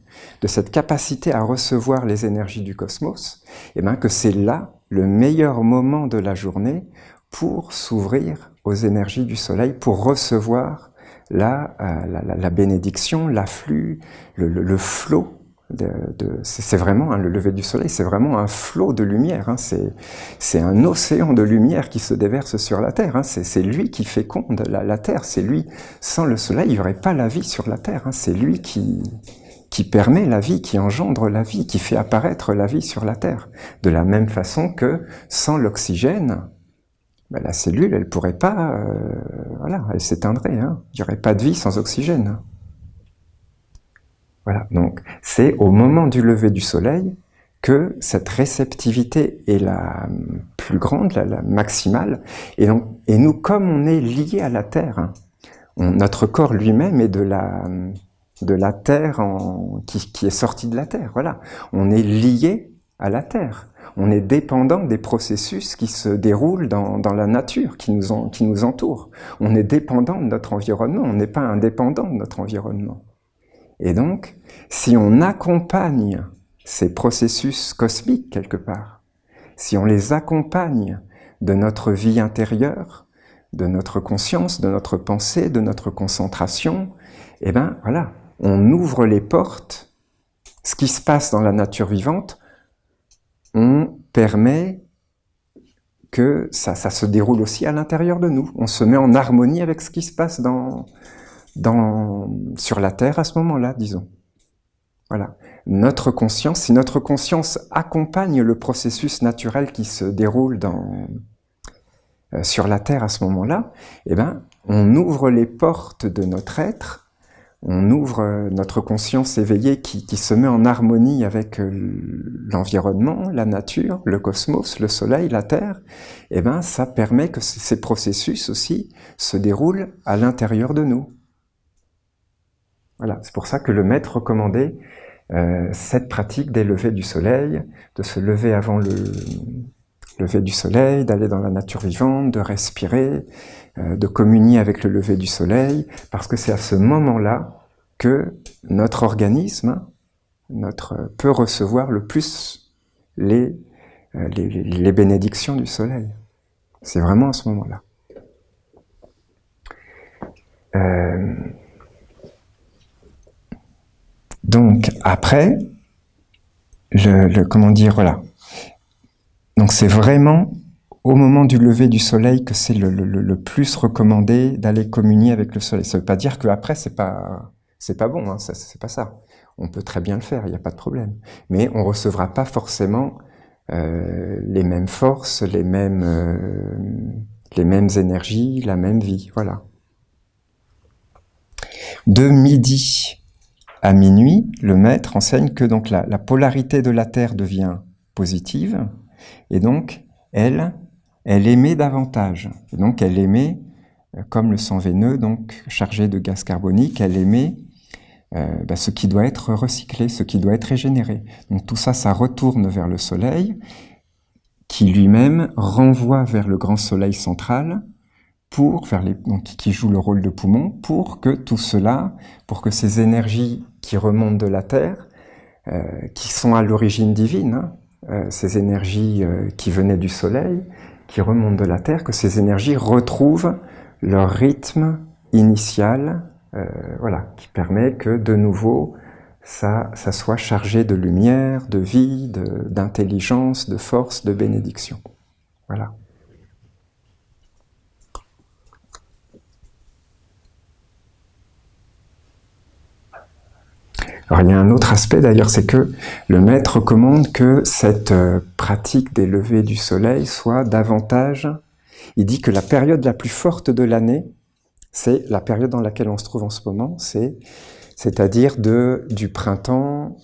de cette capacité à recevoir les énergies du cosmos, que c'est là le meilleur moment de la journée pour s'ouvrir aux énergies du soleil, pour recevoir la bénédiction, l'afflux, le flot. C'est vraiment le lever du soleil, c'est vraiment un flot de lumière, c'est un océan de lumière qui se déverse sur la Terre, c'est lui qui féconde la Terre, c'est lui, sans le soleil il n'y aurait pas la vie sur la Terre, c'est lui qui permet la vie, qui engendre la vie, qui fait apparaître la vie sur la Terre, de la même façon que sans l'oxygène, la cellule elle pourrait pas, elle s'éteindrait, il n'y aurait pas de vie sans oxygène. Voilà, donc c'est au moment du lever du soleil que cette réceptivité est la plus grande, la maximale, et nous, comme on est lié à la Terre, notre corps lui-même est de la Terre qui est sorti de la Terre, voilà. On est lié à la Terre. On est dépendant des processus qui se déroulent dans la nature, qui nous entoure. On est dépendant de notre environnement, on n'est pas indépendant de notre environnement. Et donc, si on accompagne ces processus cosmiques quelque part, si on les accompagne de notre vie intérieure, de notre conscience, de notre pensée, de notre concentration, eh ben voilà, on ouvre les portes. Ce qui se passe dans la nature vivante, on permet que ça se déroule aussi à l'intérieur de nous. On se met en harmonie avec ce qui se passe sur la Terre à ce moment-là, disons. Voilà. Notre conscience, si notre conscience accompagne le processus naturel qui se déroule sur la Terre à ce moment-là, eh ben, on ouvre les portes de notre être, on ouvre notre conscience éveillée qui se met en harmonie avec l'environnement, la nature, le cosmos, le soleil, la Terre, eh ben, ça permet que ces processus aussi se déroulent à l'intérieur de nous. Voilà, c'est pour ça que le maître recommandait cette pratique des levées du soleil, de se lever avant le lever du soleil, d'aller dans la nature vivante, de respirer, de communier avec le lever du soleil, parce que c'est à ce moment-là que notre organisme peut recevoir le plus les bénédictions du soleil. C'est vraiment à ce moment-là. Donc après, comment dire, voilà. Donc c'est vraiment au moment du lever du soleil que c'est le plus recommandé d'aller communier avec le soleil. Ça ne veut pas dire qu'après c'est pas bon, hein, c'est pas ça. On peut très bien le faire, il n'y a pas de problème. Mais on ne recevra pas forcément les mêmes forces, les mêmes énergies, la même vie, voilà. De midi à minuit, le maître enseigne que donc la polarité de la Terre devient positive, et donc elle émet davantage. Et donc elle émet, comme le sang veineux, donc chargé de gaz carbonique, elle émet ce qui doit être recyclé, ce qui doit être régénéré. Donc tout ça, ça retourne vers le soleil, qui lui-même renvoie vers le grand soleil central, donc qui joue le rôle de poumon, pour que tout cela, pour que ces énergies qui remontent de la Terre, qui sont à l'origine divine, ces énergies qui venaient du soleil, qui remontent de la Terre, que ces énergies retrouvent leur rythme initial, voilà, qui permet que de nouveau ça soit chargé de lumière, de vie, d'intelligence, de force, de bénédiction. Voilà. Alors il y a un autre aspect d'ailleurs, c'est que le maître recommande que cette pratique des levées du soleil soit davantage... Il dit que la période la plus forte de l'année, c'est la période dans laquelle on se trouve en ce moment, c'est-à-dire du printemps,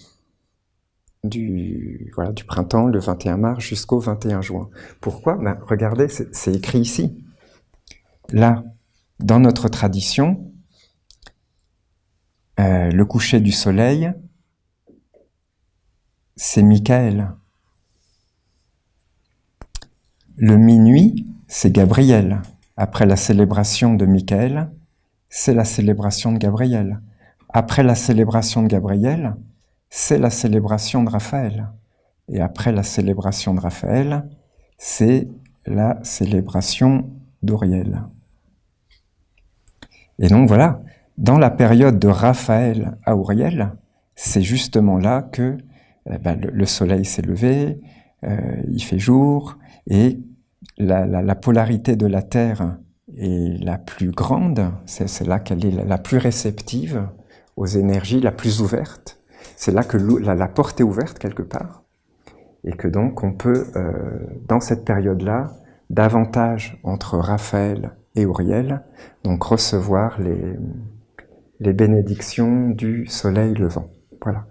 du printemps, le 21 mars jusqu'au 21 juin. Pourquoi ? Regardez, c'est écrit ici. Là, dans notre tradition, le coucher du soleil, c'est Michael. Le minuit, c'est Gabriel. Après la célébration de Michael, c'est la célébration de Gabriel. Après la célébration de Gabriel, c'est la célébration de Raphaël. Et après la célébration de Raphaël, c'est la célébration d'Auriel. Et donc voilà, dans la période de Raphaël à Auriel, c'est justement là que le soleil s'est levé, il fait jour, et la polarité de la Terre est la plus grande, c'est là qu'elle est la plus réceptive aux énergies, la plus ouverte. C'est là que la porte est ouverte quelque part, et que donc on peut, dans cette période-là, davantage entre Raphaël et Auriel, donc recevoir les bénédictions du soleil levant. Voilà.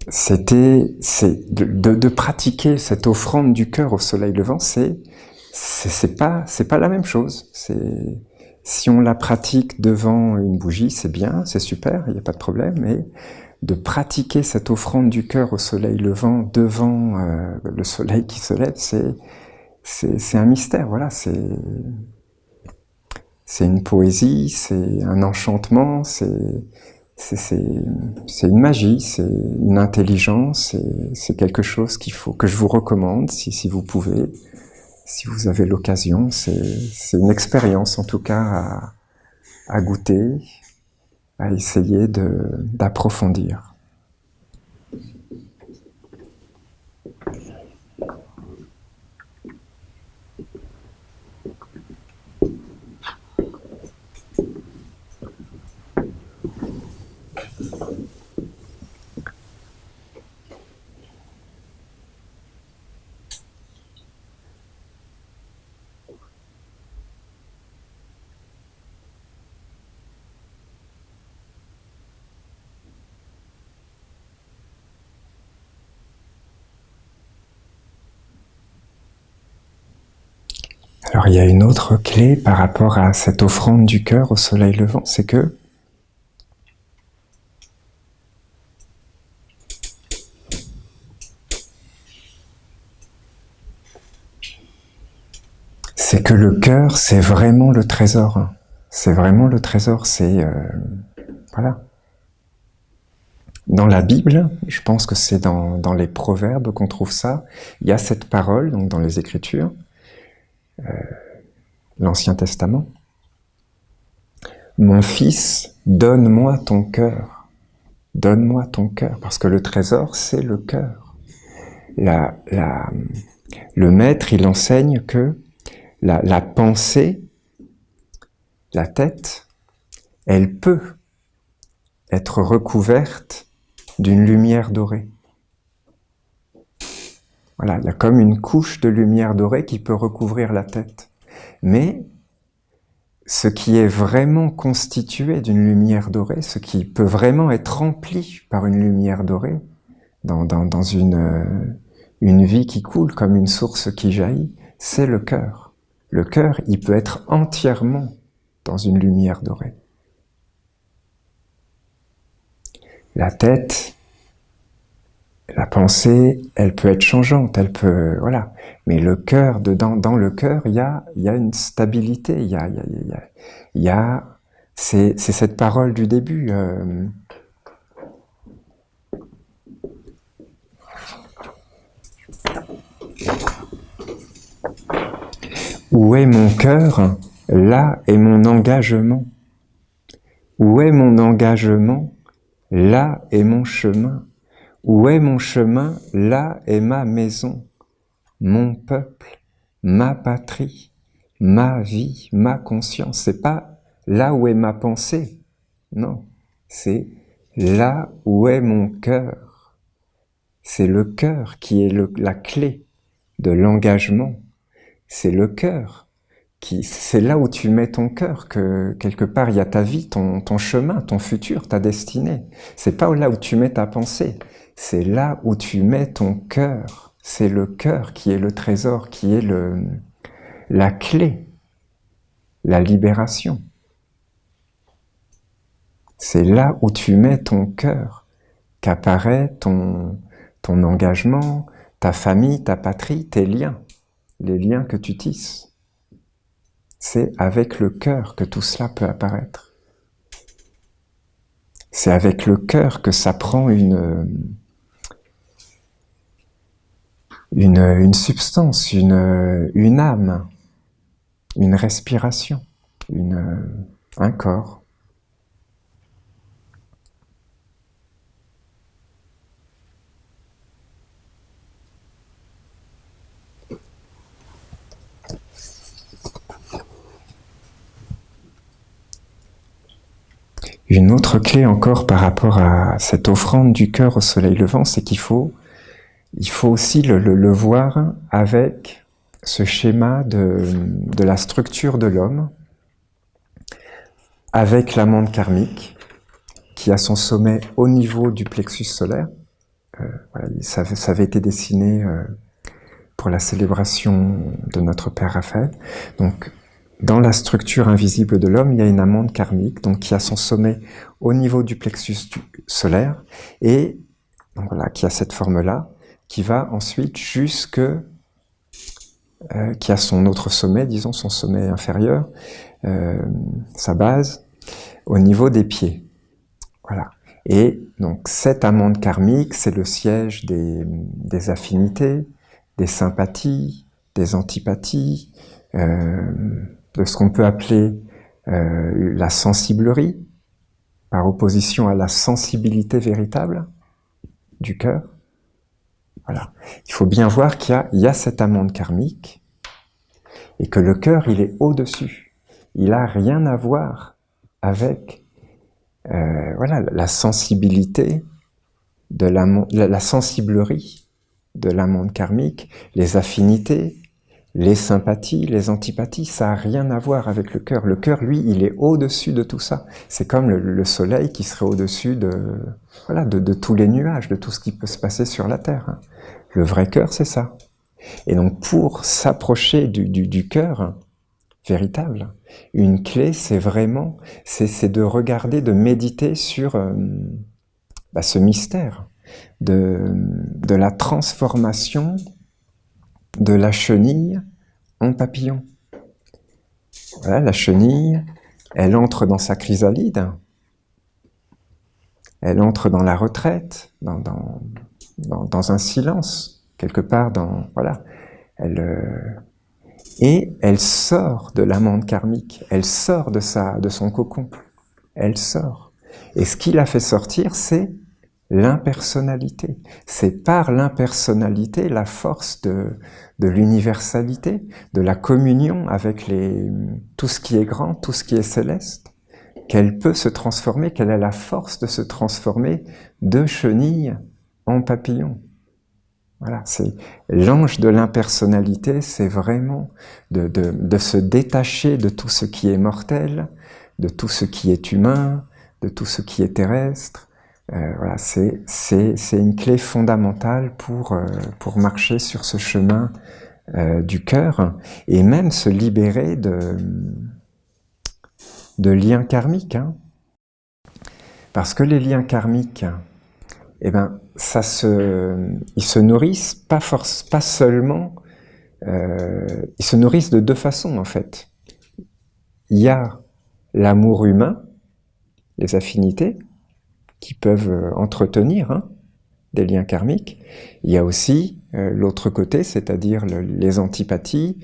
c'est de pratiquer cette offrande du cœur au soleil levant, c'est pas la même chose. Si on la pratique devant une bougie, c'est bien, c'est super, il n'y a pas de problème, mais de pratiquer cette offrande du cœur au soleil levant devant le soleil qui se lève, c'est un mystère, voilà, c'est une poésie, c'est un enchantement, c'est une magie, c'est une intelligence, c'est quelque chose que je vous recommande si vous pouvez, si vous avez l'occasion. C'est une expérience en tout cas à goûter, à essayer d'approfondir. Alors il y a une autre clé par rapport à cette offrande du cœur au soleil levant, c'est que le cœur, c'est vraiment le trésor. C'est vraiment le trésor, voilà. Dans la Bible, je pense que c'est dans les Proverbes qu'on trouve ça, il y a cette parole, donc dans les Écritures, l'Ancien Testament. Mon fils, donne-moi ton cœur. Donne-moi ton cœur, parce que le trésor, c'est le cœur. Le maître, il enseigne que la pensée, la tête, elle peut être recouverte d'une lumière dorée. Voilà, il y a comme une couche de lumière dorée qui peut recouvrir la tête. Mais ce qui est vraiment constitué d'une lumière dorée, ce qui peut vraiment être rempli par une lumière dorée, dans une vie qui coule comme une source qui jaillit, c'est le cœur. Le cœur, il peut être entièrement dans une lumière dorée. La tête, la pensée, elle peut être changeante, voilà. Mais le cœur, dans le cœur, il y a une stabilité, c'est cette parole du début. Où est mon cœur? Là est mon engagement. Où est mon engagement? Là est mon chemin. Où est mon chemin? Là est ma maison, mon peuple, ma patrie, ma vie, ma conscience. C'est pas là où est ma pensée, non, c'est là où est mon cœur. C'est le cœur qui est la clé de l'engagement. C'est le cœur c'est là où tu mets ton cœur que quelque part il y a ta vie, ton chemin, ton futur, ta destinée. C'est pas là où tu mets ta pensée. C'est là où tu mets ton cœur. C'est le cœur qui est le trésor, qui est la clé, la libération. C'est là où tu mets ton cœur qu'apparaît ton engagement, ta famille, ta patrie, tes liens, les liens que tu tisses. C'est avec le cœur que tout cela peut apparaître. C'est avec le cœur que ça prend une substance, une âme, une respiration, un corps. Une autre clé encore par rapport à cette offrande du cœur au soleil levant, c'est qu'il faut aussi le voir avec ce schéma de la structure de l'homme, avec l'amande karmique, qui a son sommet au niveau du plexus solaire, voilà, ça avait été dessiné pour la célébration de notre Père Raphaël. Donc, dans la structure invisible de l'homme, il y a une amande karmique, donc qui a son sommet au niveau du plexus solaire, et donc voilà, qui a cette forme-là, qui va ensuite jusque, qui a son autre sommet, disons son sommet inférieur, sa base, au niveau des pieds. Voilà. Et donc cette amande karmique, c'est le siège des affinités, des sympathies, des antipathies, de ce qu'on peut appeler la sensiblerie, par opposition à la sensibilité véritable du cœur. Voilà. Il faut bien voir qu'il y a cette amande karmique et que le cœur, il est au-dessus. Il n'a rien à voir avec voilà, la sensibilité de la sensiblerie de l'amande karmique, les affinités, les sympathies, les antipathies, ça n'a rien à voir avec le cœur. Le cœur, lui, il est au-dessus de tout ça. C'est comme le soleil qui serait au-dessus voilà, de tous les nuages, de tout ce qui peut se passer sur la terre. Le vrai cœur, c'est ça. Et donc, pour s'approcher du cœur véritable, une clé, c'est vraiment, c'est de regarder, de méditer sur ce mystère de la transformation de la chenille en papillon. Voilà, la chenille, elle entre dans sa chrysalide, elle entre dans la retraite, dans un silence, quelque part voilà, et elle sort de l'amande karmique, elle sort de son cocon, elle sort. Et ce qui la fait sortir, c'est l'impersonnalité. C'est par l'impersonnalité la force de l'universalité, de la communion avec tout ce qui est grand, tout ce qui est céleste, qu'elle peut se transformer, qu'elle a la force de se transformer de chenille en papillon. Voilà, c'est l'ange de l'impersonnalité, c'est vraiment de se détacher de tout ce qui est mortel, de tout ce qui est humain, de tout ce qui est terrestre. Voilà, c'est une clé fondamentale pour marcher sur ce chemin du cœur et même se libérer de liens karmiques. Hein. Parce que les liens karmiques, eh ben, ils se nourrissent pas seulement, ils se nourrissent de deux façons en fait. Il y a l'amour humain, les affinités, qui peuvent entretenir des liens karmiques. Il y a aussi l'autre côté, c'est-à-dire les antipathies,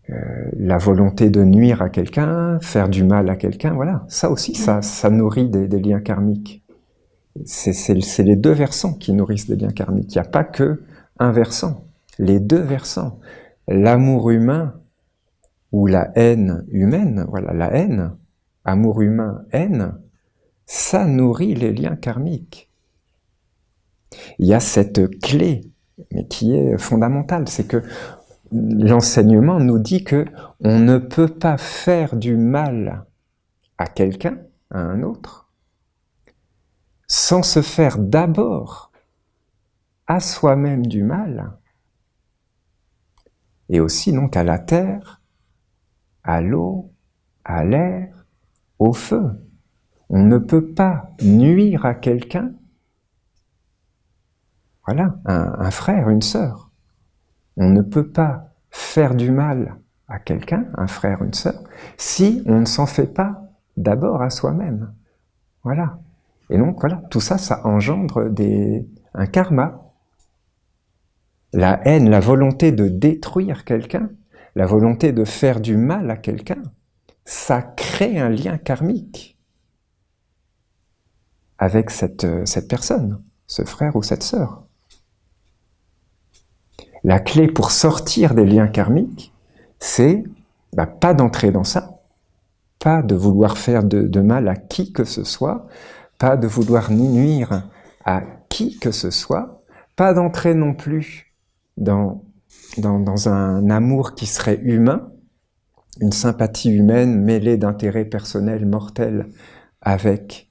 la volonté de nuire à quelqu'un, faire du mal à quelqu'un, voilà. Ça aussi, ça nourrit des liens karmiques. C'est les deux versants qui nourrissent des liens karmiques. Il n'y a pas que un versant, les deux versants. L'amour humain ou la haine humaine, voilà, la haine, amour humain, haine, ça nourrit les liens karmiques. Il y a cette clé, mais qui est fondamentale, c'est que l'enseignement nous dit que on ne peut pas faire du mal à quelqu'un, à un autre, sans se faire d'abord à soi-même du mal, et aussi donc à la terre, à l'eau, à l'air, au feu. On ne peut pas nuire à quelqu'un, voilà, un frère, une sœur. On ne peut pas faire du mal à quelqu'un, un frère, une sœur, si on ne s'en fait pas d'abord à soi-même. Voilà. Et donc, voilà, tout ça, ça engendre un karma. La haine, la volonté de détruire quelqu'un, la volonté de faire du mal à quelqu'un, ça crée un lien karmique avec cette personne, ce frère ou cette sœur. La clé pour sortir des liens karmiques, c'est pas d'entrer dans ça, pas de vouloir faire de mal à qui que ce soit, pas de vouloir nuire à qui que ce soit, pas d'entrer non plus dans un amour qui serait humain, une sympathie humaine mêlée d'intérêts personnels mortels avec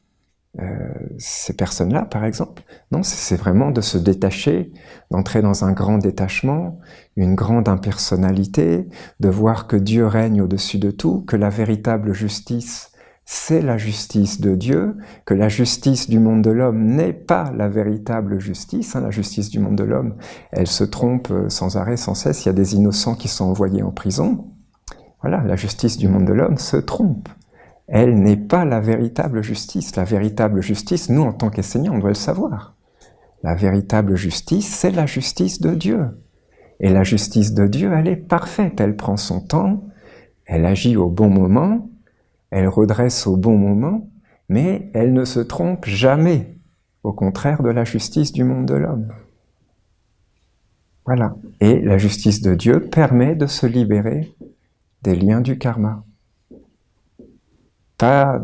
ces personnes-là, par exemple. Non, c'est vraiment de se détacher, d'entrer dans un grand détachement, une grande impersonnalité, de voir que Dieu règne au-dessus de tout, que la véritable justice, c'est la justice de Dieu, que la justice du monde de l'homme n'est pas la véritable justice. La justice du monde de l'homme, elle se trompe sans arrêt, sans cesse. Il y a des innocents qui sont envoyés en prison. Voilà, la justice du monde de l'homme se trompe. Elle n'est pas la véritable justice. La véritable justice, nous, en tant qu'enseignants, on doit le savoir. La véritable justice, c'est la justice de Dieu. Et la justice de Dieu, elle est parfaite. Elle prend son temps, elle agit au bon moment, elle redresse au bon moment, mais elle ne se trompe jamais, au contraire de la justice du monde de l'homme. Voilà. Et la justice de Dieu permet de se libérer des liens du karma. Pas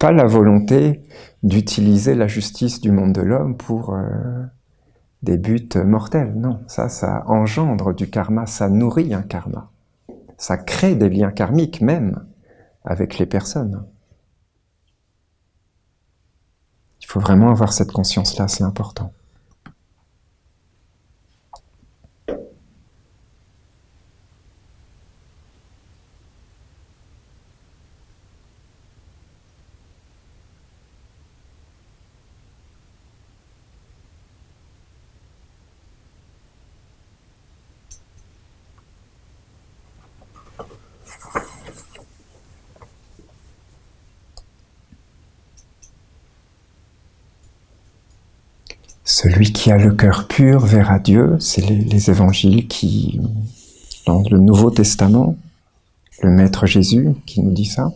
la volonté d'utiliser la justice du monde de l'homme pour des buts mortels. Non, ça engendre du karma, ça nourrit un karma. Ça crée des liens karmiques même avec les personnes. Il faut vraiment avoir cette conscience-là, c'est important. Celui qui a le cœur pur verra Dieu, c'est les évangiles qui, dans le Nouveau Testament, le Maître Jésus qui nous dit ça.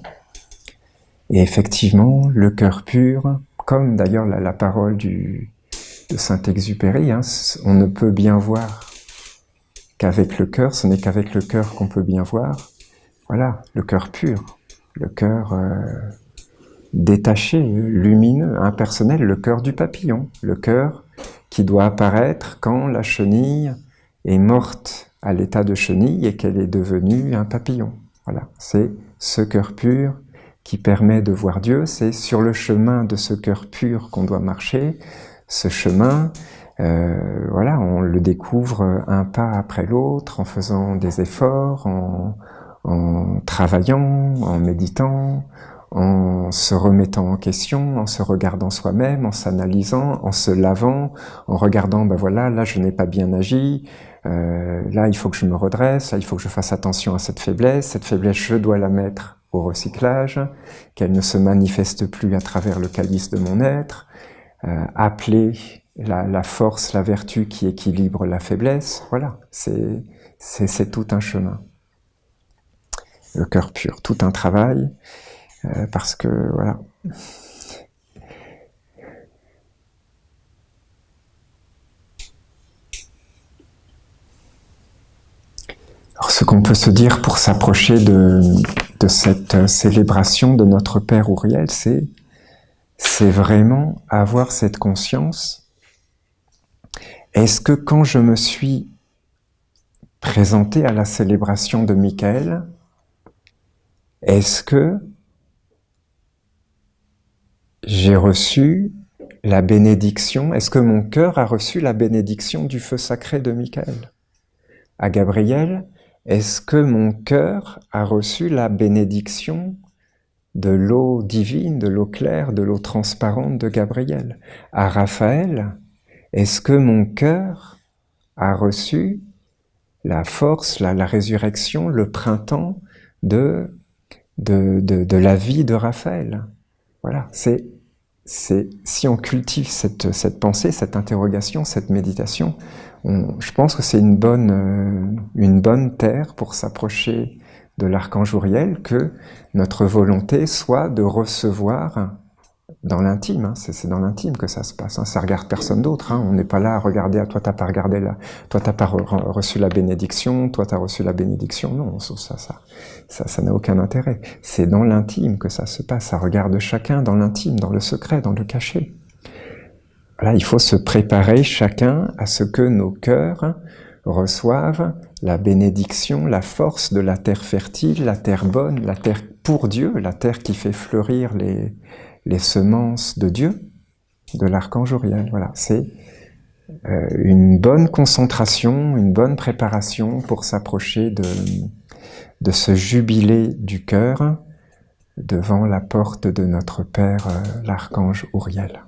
Et effectivement, le cœur pur, comme d'ailleurs la parole de Saint-Exupéry, on ne peut bien voir qu'avec le cœur, ce n'est qu'avec le cœur qu'on peut bien voir. Voilà, le cœur pur, le cœur détaché, lumineux, impersonnel, le cœur du papillon, le cœur qui doit apparaître quand la chenille est morte à l'état de chenille et qu'elle est devenue un papillon. Voilà, c'est ce cœur pur qui permet de voir Dieu, c'est sur le chemin de ce cœur pur qu'on doit marcher. Ce chemin, voilà, on le découvre un pas après l'autre, en faisant des efforts, en travaillant, en méditant, en se remettant en question, en se regardant soi-même, en s'analysant, en se lavant, en regardant, ben voilà, là je n'ai pas bien agi, là il faut que je me redresse, là il faut que je fasse attention à cette faiblesse je dois la mettre au recyclage, qu'elle ne se manifeste plus à travers le calice de mon être, appeler la force, la vertu qui équilibre la faiblesse, voilà, c'est tout un chemin. Le cœur pur, tout un travail, parce que, voilà. Alors, ce qu'on peut se dire pour s'approcher de cette célébration de notre Père Ouriel, c'est vraiment avoir cette conscience. Est-ce que quand je me suis présenté à la célébration de Michael, est-ce que j'ai reçu la bénédiction, est-ce que mon cœur a reçu la bénédiction du feu sacré de Michael? À Gabriel, est-ce que mon cœur a reçu la bénédiction de l'eau divine, de l'eau claire, de l'eau transparente de Gabriel? À Raphaël, est-ce que mon cœur a reçu la force, la résurrection, le printemps de la vie de Raphaël? Voilà, si on cultive cette pensée, cette interrogation, cette méditation, je pense que c'est une bonne terre pour s'approcher de l'archange Ouriel, que notre volonté soit de recevoir dans l'intime, c'est dans l'intime que ça se passe, ça regarde personne d'autre, on n'est pas là à regarder, toi t'as pas regardé là, toi t'as pas reçu la bénédiction, toi t'as reçu la bénédiction, non, ça n'a aucun intérêt. C'est dans l'intime que ça se passe, ça regarde chacun dans l'intime, dans le secret, dans le caché. Voilà, il faut se préparer chacun à ce que nos cœurs reçoivent la bénédiction, la force de la terre fertile, la terre bonne, la terre pour Dieu, la terre qui fait fleurir les semences de Dieu. de l'archange Uriel. Voilà, c'est une bonne concentration, une bonne préparation pour s'approcher de ce jubilé du cœur devant la porte de notre Père, l'archange Uriel.